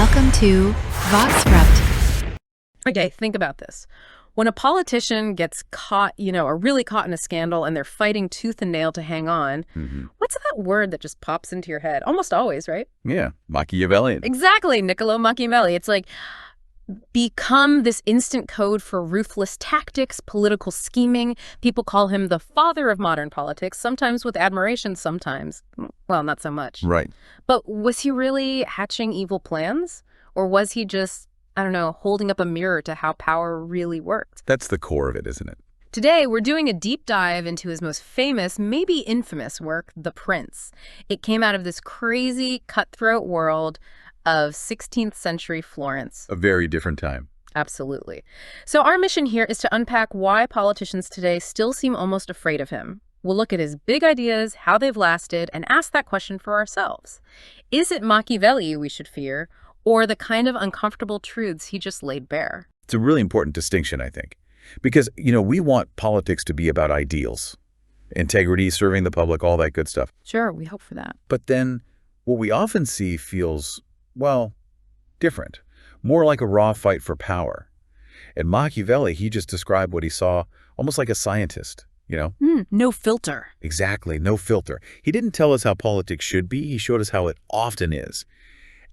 Welcome to Voxrupt. Okay, think about this. When a politician gets caught, or really caught in a scandal and they're fighting tooth and nail to hang on, what's that word that just pops into your head? Almost always, right? Yeah, Machiavellian. Exactly, Niccolò Machiavelli. It's like become this instant code for ruthless tactics, political scheming. People call him the father of modern politics, sometimes with admiration, sometimes, well, not so much. Right. But was he really hatching evil plans? Or was he just, I don't know, holding up a mirror to how power really worked? That's the core of it, isn't it? Today, we're doing a deep dive into his most famous, maybe infamous work, The Prince. It came out of this crazy, cutthroat world of 16th century Florence. A very different time. Absolutely. So our mission here is to unpack why politicians today still seem almost afraid of him. We'll look at his big ideas, how they've lasted, and ask that question for ourselves. Is it Machiavelli we should fear, or the kind of uncomfortable truths he just laid bare? It's a really important distinction, I think. Because, we want politics to be about ideals. Integrity, serving the public, all that good stuff. Sure, we hope for that. But then what we often see feels, well, different. More like a raw fight for power. And Machiavelli, he just described what he saw almost like a scientist, No filter. Exactly, no filter. He didn't tell us how politics should be. He showed us how it often is.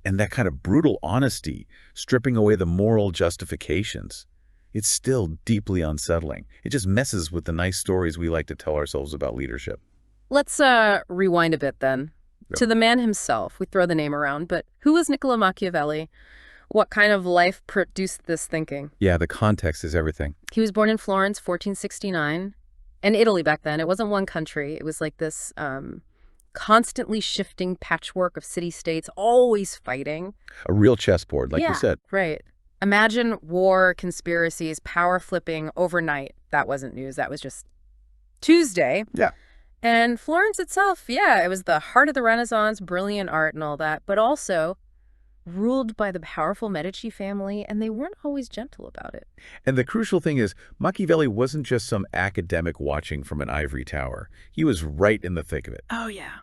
And that kind of brutal honesty, stripping away the moral justifications, it's still deeply unsettling. It just messes with the nice stories we like to tell ourselves about leadership. Let's rewind a bit then. Yep. To the man himself. We throw the name around, but who was Niccolò Machiavelli? What kind of life produced this thinking? Yeah, the context is everything. He was born in Florence, 1469. And Italy back then, it wasn't one country. It was like this constantly shifting patchwork of city-states, always fighting. A real chessboard, like you said. Right. Imagine war, conspiracies, power flipping overnight. That wasn't news. That was just Tuesday. Yeah. And Florence itself, it was the heart of the Renaissance, brilliant art and all that, but also ruled by the powerful Medici family, and they weren't always gentle about it. And the crucial thing is, Machiavelli wasn't just some academic watching from an ivory tower. He was right in the thick of it. Oh, yeah.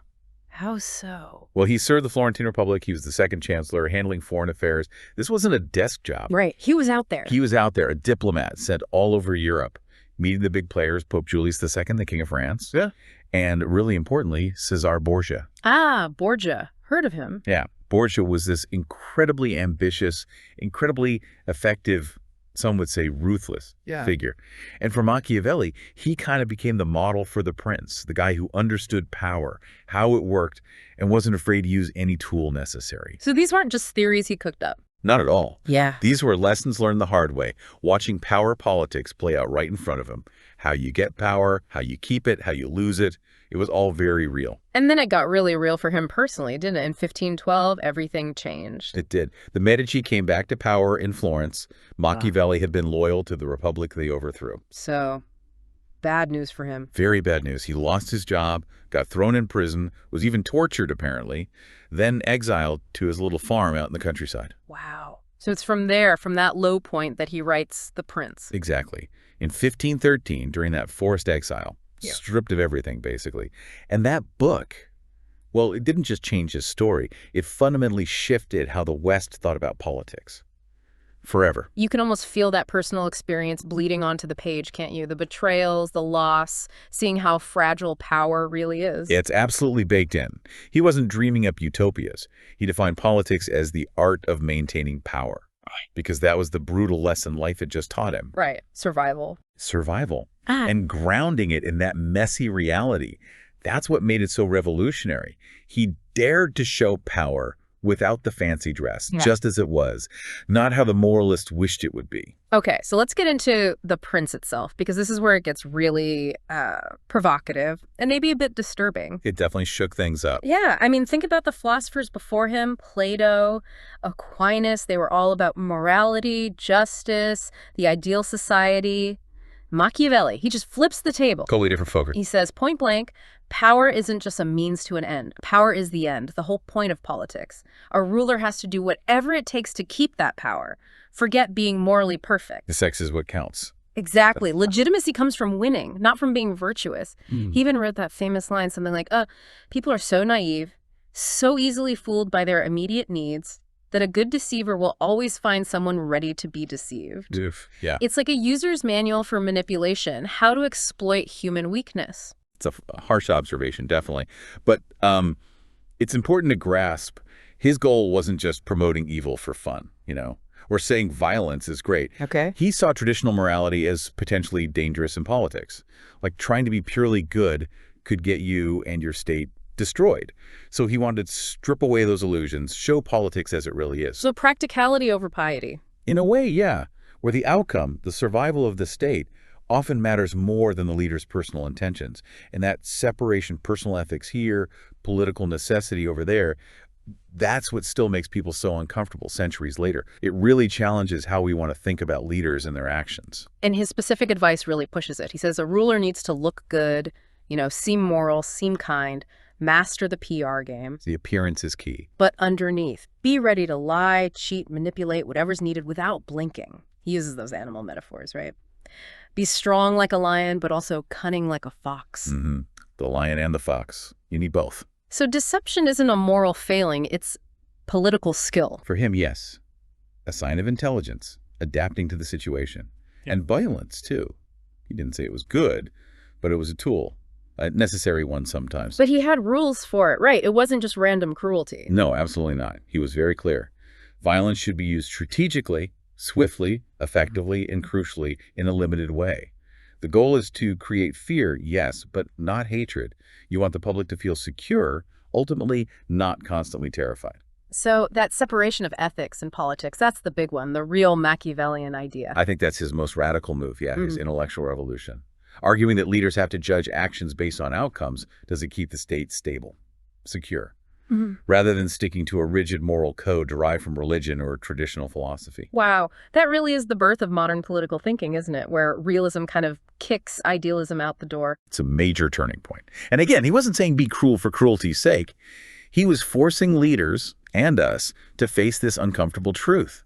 How so? Well, he served the Florentine Republic. He was the second chancellor, handling foreign affairs. This wasn't a desk job. Right. He was out there. He was out there, a diplomat sent all over Europe, meeting the big players, Pope Julius II, the King of France. Yeah. And really importantly, Cesar Borgia. Ah, Borgia. Heard of him. Yeah. Borgia was this incredibly ambitious, incredibly effective, some would say ruthless figure. And for Machiavelli, he kind of became the model for the prince, the guy who understood power, how it worked, and wasn't afraid to use any tool necessary. So these weren't just theories he cooked up. Not at all. Yeah. These were lessons learned the hard way, watching power politics play out right in front of him. How you get power, how you keep it, how you lose it. It was all very real. And then it got really real for him personally, didn't it? In 1512, everything changed. It did. The Medici came back to power in Florence. Machiavelli had been loyal to the republic they overthrew. So, bad news for him. Very bad news. He lost his job, got thrown in prison, was even tortured apparently, then exiled to his little farm out in the countryside. Wow. So it's from there, from that low point, that he writes The Prince. Exactly. In 1513, during that forced exile, stripped of everything, basically. And that book, well, it didn't just change his story. It fundamentally shifted how the West thought about politics. Forever. You can almost feel that personal experience bleeding onto the page, can't you? The betrayals, the loss, seeing how fragile power really is. It's absolutely baked in. He wasn't dreaming up utopias. He defined politics as the art of maintaining power. Because that was the brutal lesson life had just taught him. Right. Survival. Survival. And grounding it in that messy reality. That's what made it so revolutionary. He dared to show power without the fancy dress, just as it was, not how the moralists wished it would be. Okay, so let's get into The Prince itself, because this is where it gets really provocative and maybe a bit disturbing. It definitely shook things up. Yeah, I mean, think about the philosophers before him, Plato, Aquinas. They were all about morality, justice, the ideal society. Machiavelli, he just flips the table. Totally different focus. He says, point blank, power isn't just a means to an end. Power is the end, the whole point of politics. A ruler has to do whatever it takes to keep that power. Forget being morally perfect. The sex is what counts. Exactly. Legitimacy comes from winning, not from being virtuous. He even wrote that famous line, something like, people are so naive, so easily fooled by their immediate needs, that a good deceiver will always find someone ready to be deceived. Oof. Yeah. It's like a user's manual for manipulation, how to exploit human weakness. It's a harsh observation, definitely. But it's important to grasp his goal wasn't just promoting evil for fun, or saying violence is great. Okay. He saw traditional morality as potentially dangerous in politics. Like trying to be purely good could get you and your state destroyed. So he wanted to strip away those illusions, show politics as it really is. So practicality over piety. In a way, yeah, where the outcome, the survival of the state, often matters more than the leader's personal intentions. And that separation, personal ethics here, political necessity over there, that's what still makes people so uncomfortable centuries later. It really challenges how we want to think about leaders and their actions. And his specific advice really pushes it. He says a ruler needs to look good, seem moral, seem kind, master the PR game. The appearance is key. But underneath, be ready to lie, cheat, manipulate, whatever's needed without blinking. He uses those animal metaphors, right? Be strong like a lion, but also cunning like a fox. Mm-hmm. The lion and the fox. You need both. So deception isn't a moral failing, it's political skill. For him, yes. A sign of intelligence, adapting to the situation. Yeah. And violence, too. He didn't say it was good, but it was a tool. A necessary one sometimes. But he had rules for it, right? It wasn't just random cruelty. No, absolutely not. He was very clear. Violence should be used strategically, swiftly, effectively, and crucially in a limited way. The goal is to create fear, yes, but not hatred. You want the public to feel secure, ultimately not constantly terrified. So that separation of ethics and politics, that's the big one, the real Machiavellian idea. I think that's his most radical move, his intellectual revolution. Arguing that leaders have to judge actions based on outcomes doesn't keep the state stable, secure, rather than sticking to a rigid moral code derived from religion or traditional philosophy. Wow, that really is the birth of modern political thinking, isn't it? Where realism kind of kicks idealism out the door. It's a major turning point. And again, he wasn't saying be cruel for cruelty's sake. He was forcing leaders and us to face this uncomfortable truth.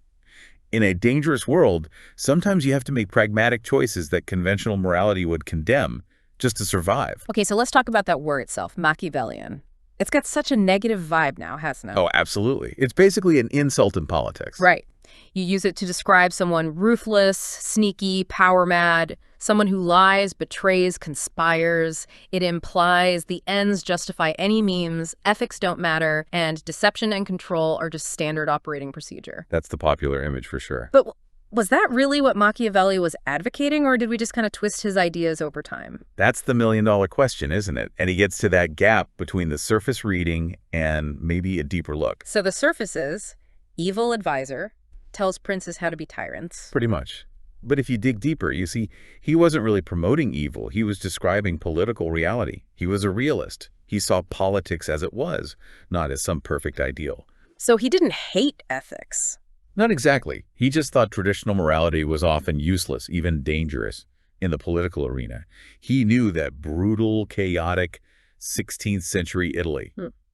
In a dangerous world, sometimes you have to make pragmatic choices that conventional morality would condemn just to survive. Okay, so let's talk about that word itself, Machiavellian. It's got such a negative vibe now, hasn't it? Oh, absolutely. It's basically an insult in politics. Right. You use it to describe someone ruthless, sneaky, power mad, someone who lies, betrays, conspires. It implies the ends justify any means, ethics don't matter, and deception and control are just standard operating procedure. That's the popular image for sure. But was that really what Machiavelli was advocating, or did we just kind of twist his ideas over time? That's the million-dollar question, isn't it? And he gets to that gap between the surface reading and maybe a deeper look. So the surface is evil advisor, tells princes how to be tyrants. Pretty much. But if you dig deeper, you see, he wasn't really promoting evil. He was describing political reality. He was a realist. He saw politics as it was, not as some perfect ideal. So he didn't hate ethics. Not exactly. He just thought traditional morality was often useless, even dangerous, in the political arena. He knew that brutal, chaotic 16th century Italy,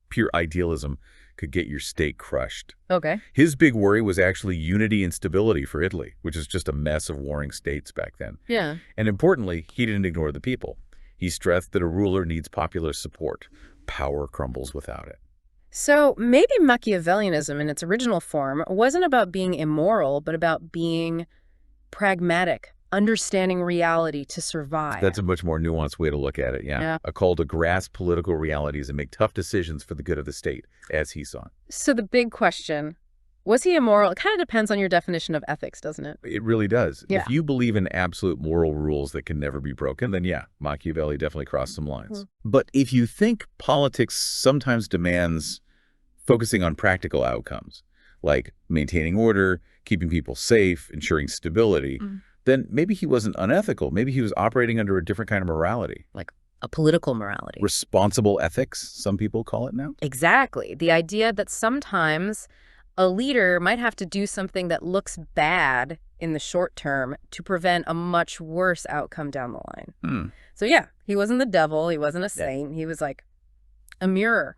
pure idealism, could get your state crushed. Okay. His big worry was actually unity and stability for Italy, which is just a mess of warring states back then. Yeah. And importantly, he didn't ignore the people. He stressed that a ruler needs popular support. Power crumbles without it. So maybe Machiavellianism in its original form wasn't about being immoral, but about being pragmatic, understanding reality to survive. That's a much more nuanced way to look at it, yeah. A call to grasp political realities and make tough decisions for the good of the state, as he saw it. So the big question, was he immoral? It kind of depends on your definition of ethics, doesn't it? It really does. Yeah. If you believe in absolute moral rules that can never be broken, then yeah, Machiavelli definitely crossed some lines. But if you think politics sometimes demands focusing on practical outcomes, like maintaining order, keeping people safe, ensuring stability, then maybe he wasn't unethical. Maybe he was operating under a different kind of morality. Like a political morality. Responsible ethics, some people call it now. Exactly. The idea that sometimes a leader might have to do something that looks bad in the short term to prevent a much worse outcome down the line. So yeah, he wasn't the devil. He wasn't a saint. He was like a mirror,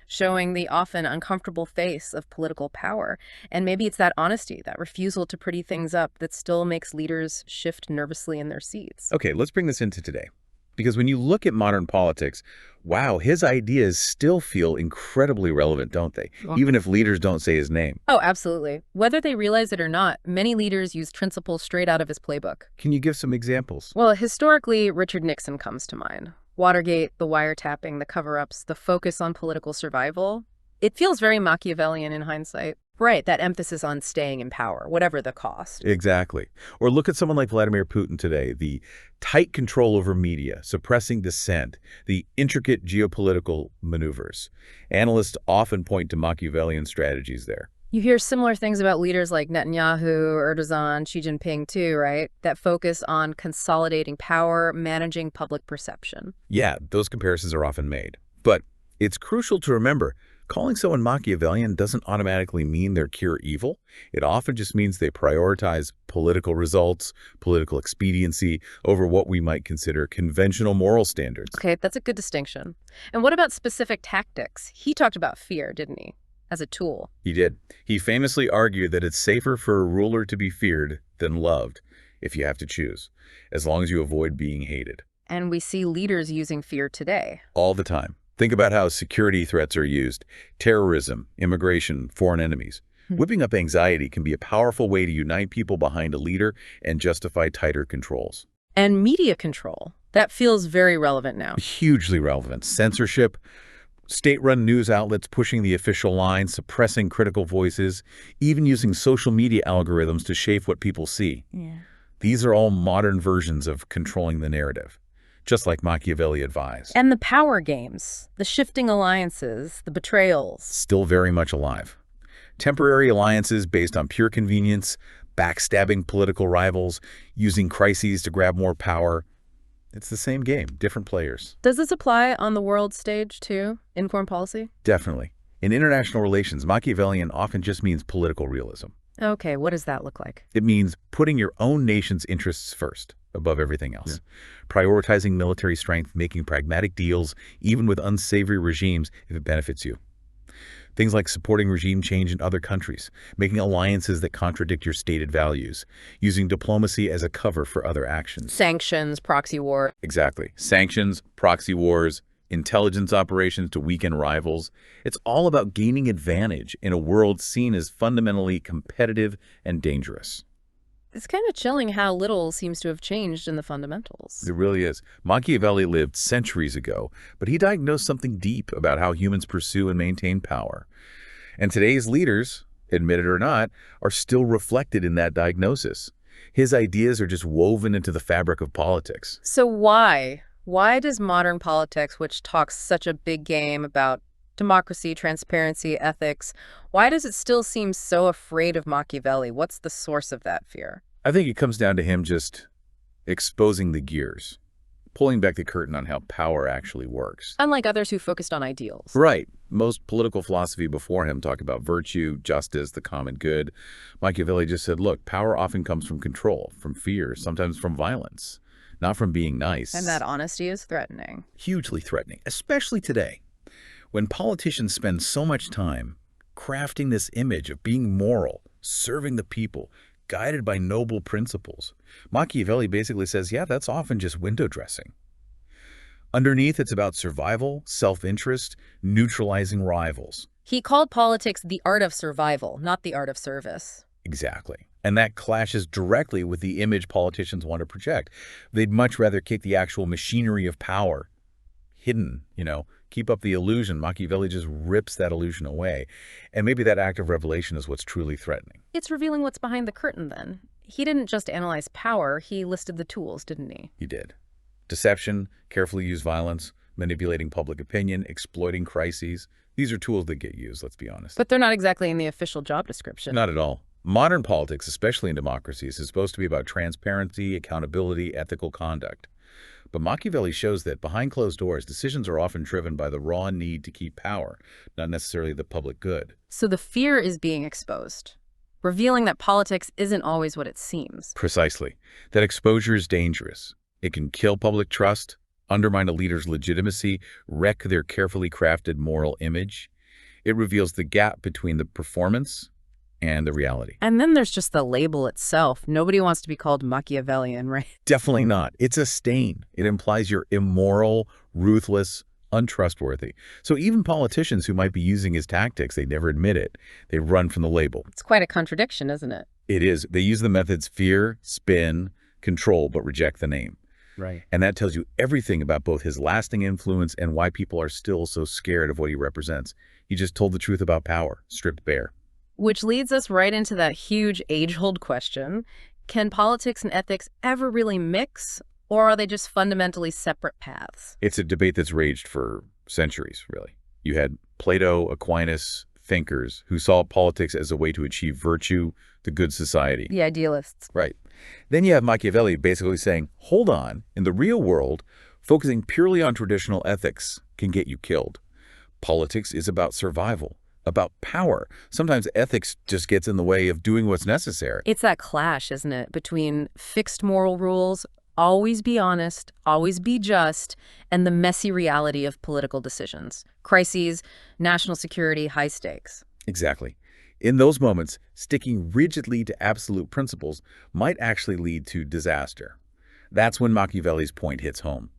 showing the often uncomfortable face of political power. And maybe it's that honesty, that refusal to pretty things up that still makes leaders shift nervously in their seats. Okay, let's bring this into today. Because when you look at modern politics, wow, his ideas still feel incredibly relevant, don't they? Even if leaders don't say his name. Oh, absolutely. Whether they realize it or not, many leaders use principles straight out of his playbook. Can you give some examples? Well, historically, Richard Nixon comes to mind. Watergate, the wiretapping, the cover-ups, the focus on political survival. It feels very Machiavellian in hindsight. Right, that emphasis on staying in power, whatever the cost. Exactly. Or look at someone like Vladimir Putin today, the tight control over media, suppressing dissent, the intricate geopolitical maneuvers. Analysts often point to Machiavellian strategies there. You hear similar things about leaders like Netanyahu, Erdogan, Xi Jinping too, right? That focus on consolidating power, managing public perception. Yeah, those comparisons are often made. But it's crucial to remember, calling someone Machiavellian doesn't automatically mean they're pure evil. It often just means they prioritize political results, political expediency, over what we might consider conventional moral standards. Okay, that's a good distinction. And what about specific tactics? He talked about fear, didn't he? As a tool. He did. He famously argued that it's safer for a ruler to be feared than loved, if you have to choose, as long as you avoid being hated. And we see leaders using fear today. All the time. Think about how security threats are used. Terrorism, immigration, foreign enemies. Whipping up anxiety can be a powerful way to unite people behind a leader and justify tighter controls. And media control. That feels very relevant now. Hugely relevant. Censorship, state-run news outlets pushing the official line, suppressing critical voices, even using social media algorithms to shape what people see. Yeah. These are all modern versions of controlling the narrative, just like Machiavelli advised. And the power games, the shifting alliances, the betrayals. Still very much alive. Temporary alliances based on pure convenience, backstabbing political rivals, using crises to grab more power. It's the same game, different players. Does this apply on the world stage, too, in foreign policy? Definitely. In international relations, Machiavellian often just means political realism. Okay, what does that look like? It means putting your own nation's interests first, above everything else. Prioritizing military strength, making pragmatic deals, even with unsavory regimes, if it benefits you. Things like supporting regime change in other countries, making alliances that contradict your stated values, using diplomacy as a cover for other actions. Sanctions, proxy war. Exactly. Sanctions, proxy wars, intelligence operations to weaken rivals. It's all about gaining advantage in a world seen as fundamentally competitive and dangerous. It's kind of chilling how little seems to have changed in the fundamentals. It really is. Machiavelli lived centuries ago, but he diagnosed something deep about how humans pursue and maintain power. And today's leaders, admit it or not, are still reflected in that diagnosis. His ideas are just woven into the fabric of politics. So why? Why does modern politics, which talks such a big game about democracy, transparency, ethics, why does it still seem so afraid of Machiavelli? What's the source of that fear? I think it comes down to him just exposing the gears, pulling back the curtain on how power actually works. Unlike others who focused on ideals. Right. Most political philosophy before him talked about virtue, justice, the common good. Machiavelli just said, look, power often comes from control, from fear, sometimes from violence, not from being nice. And that honesty is threatening. Hugely threatening, especially today, when politicians spend so much time crafting this image of being moral, serving the people, guided by noble principles. Machiavelli basically says, yeah, that's often just window dressing. Underneath, it's about survival, self-interest, neutralizing rivals. He called politics the art of survival, not the art of service. Exactly. And that clashes directly with the image politicians want to project. They'd much rather keep the actual machinery of power hidden, keep up the illusion. Machiavelli just rips that illusion away. And maybe that act of revelation is what's truly threatening. It's revealing what's behind the curtain, then. He didn't just analyze power, he listed the tools, didn't he? He did. Deception, carefully used violence, manipulating public opinion, exploiting crises. These are tools that get used, let's be honest. But they're not exactly in the official job description. Not at all. Modern politics, especially in democracies, is supposed to be about transparency, accountability, ethical conduct. But Machiavelli shows that behind closed doors, decisions are often driven by the raw need to keep power, not necessarily the public good. So the fear is being exposed, revealing that politics isn't always what it seems. Precisely. That exposure is dangerous. It can kill public trust, undermine a leader's legitimacy, wreck their carefully crafted moral image. It reveals the gap between the performance and the reality. And then there's just the label itself. Nobody wants to be called Machiavellian, right? Definitely not. It's a stain. It implies you're immoral, ruthless, untrustworthy. So even politicians who might be using his tactics, they never admit it. They run from the label. It's quite a contradiction, isn't it? It is. They use the methods fear, spin, control, but reject the name. Right. And that tells you everything about both his lasting influence and why people are still so scared of what he represents. He just told the truth about power, stripped bare. Which leads us right into that huge age-old question. Can politics and ethics ever really mix, or are they just fundamentally separate paths? It's a debate that's raged for centuries, really. You had Plato, Aquinas, thinkers who saw politics as a way to achieve virtue, the good society. The idealists. Right. Then you have Machiavelli basically saying, hold on, in the real world, focusing purely on traditional ethics can get you killed. Politics is about survival, about power. Sometimes ethics just gets in the way of doing what's necessary. It's that clash, isn't it, between fixed moral rules, always be honest, always be just, and the messy reality of political decisions. Crises, national security, high stakes. Exactly. In those moments, sticking rigidly to absolute principles might actually lead to disaster. That's when Machiavelli's point hits home.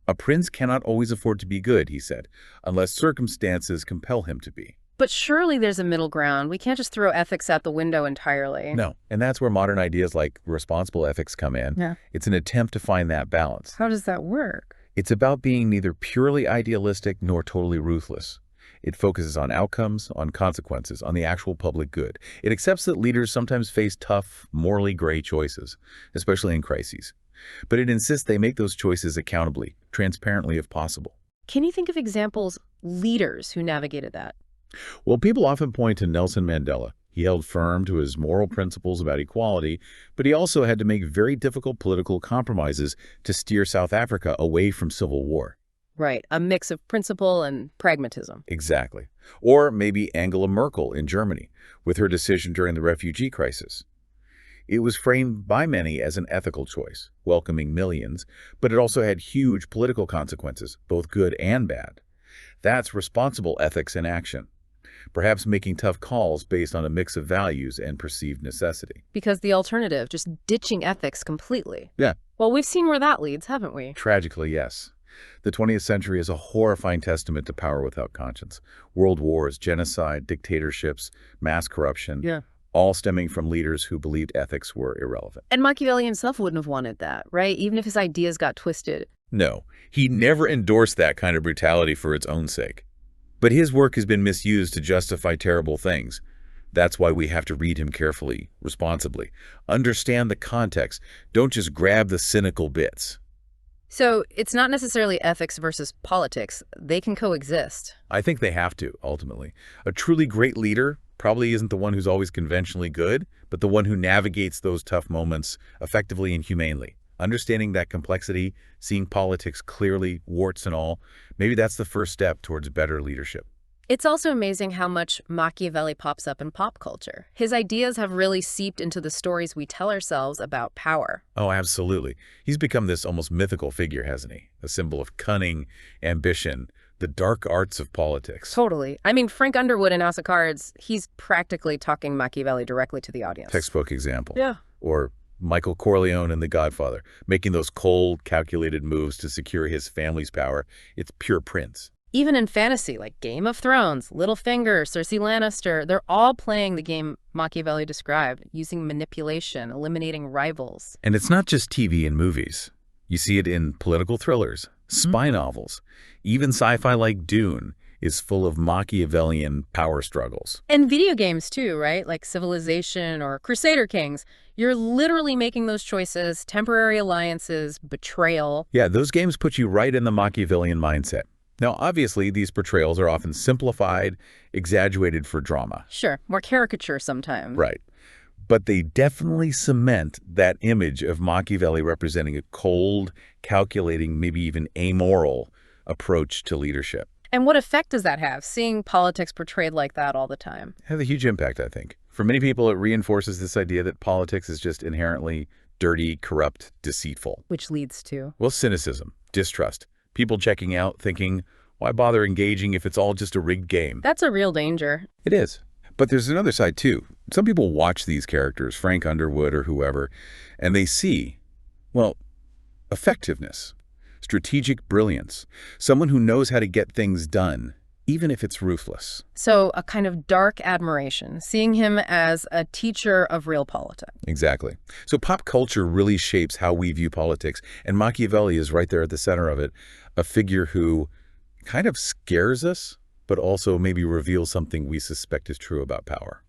A prince cannot always afford to be good, he said, unless circumstances compel him to be. But surely there's a middle ground. We can't just throw ethics out the window entirely. No, and that's where modern ideas like responsible ethics come in. Yeah. It's an attempt to find that balance. How does that work? It's about being neither purely idealistic nor totally ruthless. It focuses on outcomes, on consequences, on the actual public good. It accepts that leaders sometimes face tough, morally gray choices, especially in crises. But it insists they make those choices accountably, transparently if possible. Can you think of examples, leaders who navigated that? Well, people often point to Nelson Mandela. He held firm to his moral principles about equality, but he also had to make very difficult political compromises to steer South Africa away from civil war. Right, a mix of principle and pragmatism. Exactly. Or maybe Angela Merkel in Germany, with her decision during the refugee crisis. It was framed by many as an ethical choice, welcoming millions, but it also had huge political consequences, both good and bad. That's responsible ethics in action. Perhaps making tough calls based on a mix of values and perceived necessity. Because the alternative, just ditching ethics completely. Yeah. Well, we've seen where that leads, haven't we? Tragically, yes. The 20th century is a horrifying testament to power without conscience. World wars, genocide, dictatorships, mass corruption. Yeah. All stemming from leaders who believed ethics were irrelevant. And Machiavelli himself wouldn't have wanted that, right? Even if his ideas got twisted. No, he never endorsed that kind of brutality for its own sake. But his work has been misused to justify terrible things. That's why we have to read him carefully, responsibly. Understand the context. Don't just grab the cynical bits. So it's not necessarily ethics versus politics. They can coexist. I think they have to, ultimately. A truly great leader probably isn't the one who's always conventionally good, but the one who navigates those tough moments effectively and humanely. Understanding that complexity, seeing politics clearly, warts and all, maybe that's the first step towards better leadership. It's also amazing how much Machiavelli pops up in pop culture. His ideas have really seeped into the stories we tell ourselves about power. Oh, absolutely. He's become this almost mythical figure, hasn't he? A symbol of cunning, ambition, the dark arts of politics. Totally. I mean, Frank Underwood in House of Cards, he's practically talking Machiavelli directly to the audience. Textbook example. Yeah. Or Michael Corleone in The Godfather, making those cold, calculated moves to secure his family's power. It's pure Prince. Even in fantasy, like Game of Thrones, Littlefinger, Cersei Lannister, they're all playing the game Machiavelli described, using manipulation, eliminating rivals. And it's not just TV and movies. You see it in political thrillers, spy novels. Even sci-fi like Dune is full of Machiavellian power struggles. And video games too, right? Like Civilization or Crusader Kings. You're literally making those choices, temporary alliances, betrayal. Yeah, those games put you right in the Machiavellian mindset. Now, obviously, these portrayals are often simplified, exaggerated for drama. Sure, more caricature sometimes. Right. But they definitely cement that image of Machiavelli representing a cold, calculating, maybe even amoral approach to leadership. And what effect does that have, seeing politics portrayed like that all the time? Has a huge impact, I think. For many people, it reinforces this idea that politics is just inherently dirty, corrupt, deceitful. Which leads to? Well, cynicism, distrust. People checking out, thinking, why bother engaging if it's all just a rigged game? That's a real danger. It is. But there's another side, too. Some people watch these characters, Frank Underwood or whoever, and they see, well, effectiveness, strategic brilliance, someone who knows how to get things done, even if it's ruthless. So a kind of dark admiration, seeing him as a teacher of real politics. Exactly. So pop culture really shapes how we view politics, and Machiavelli is right there at the center of it, a figure who kind of scares us, but also maybe reveals something we suspect is true about power.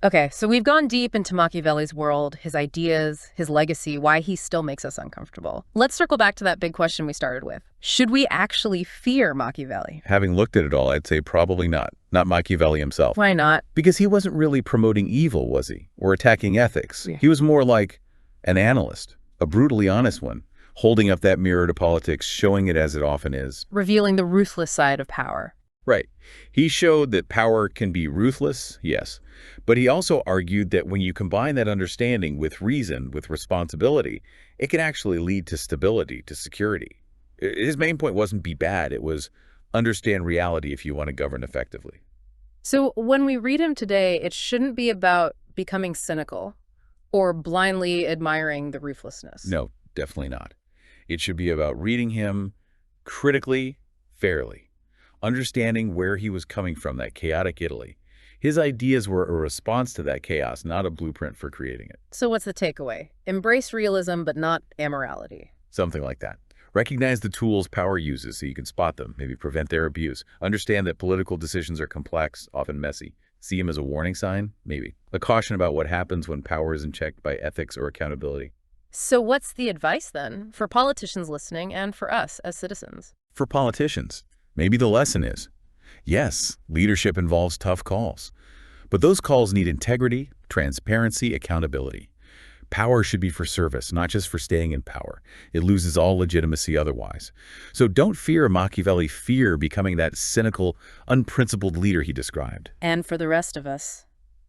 Okay, so we've gone deep into Machiavelli's world, his ideas, his legacy, why he still makes us uncomfortable. Let's circle back to that big question we started with. Should we actually fear Machiavelli? Having looked at it all, I'd say probably not. Not Machiavelli himself. Why not? Because he wasn't really promoting evil, was he? Or attacking ethics. Yeah. He was more like an analyst, a brutally honest one, holding up that mirror to politics, showing it as it often is. Revealing the ruthless side of power. Right. He showed that power can be ruthless, yes, but he also argued that when you combine that understanding with reason, with responsibility, it can actually lead to stability, to security. His main point wasn't be bad, it was understand reality if you want to govern effectively. So when we read him today, it shouldn't be about becoming cynical or blindly admiring the ruthlessness. No, definitely not. It should be about reading him critically, fairly. Understanding where he was coming from, that chaotic Italy. His ideas were a response to that chaos, not a blueprint for creating it. So what's the takeaway? Embrace realism, but not amorality. Something like that. Recognize the tools power uses so you can spot them, maybe prevent their abuse. Understand that political decisions are complex, often messy. See them as a warning sign? Maybe. A caution about what happens when power isn't checked by ethics or accountability. So what's the advice then for politicians listening and for us as citizens? For politicians, maybe the lesson is, yes, leadership involves tough calls, but those calls need integrity, transparency, accountability. Power should be for service, not just for staying in power. It loses all legitimacy otherwise. So don't fear Machiavelli, fear becoming that cynical, unprincipled leader he described. And for the rest of us,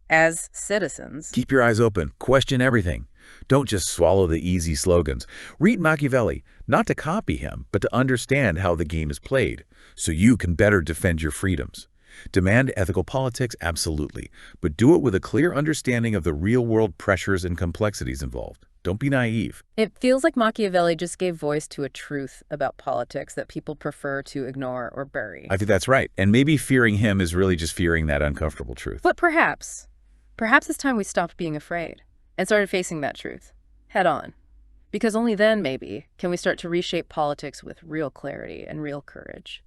as citizens, keep your eyes open, question everything. Don't just swallow the easy slogans. Read Machiavelli, not to copy him, but to understand how the game is played, so you can better defend your freedoms. Demand ethical politics, absolutely, but do it with a clear understanding of the real-world pressures and complexities involved. Don't be naive. It feels like Machiavelli just gave voice to a truth about politics that people prefer to ignore or bury. I think that's right, and maybe fearing him is really just fearing that uncomfortable truth. But perhaps it's time we stopped being afraid and started facing that truth head on. Because only then, maybe, can we start to reshape politics with real clarity and real courage.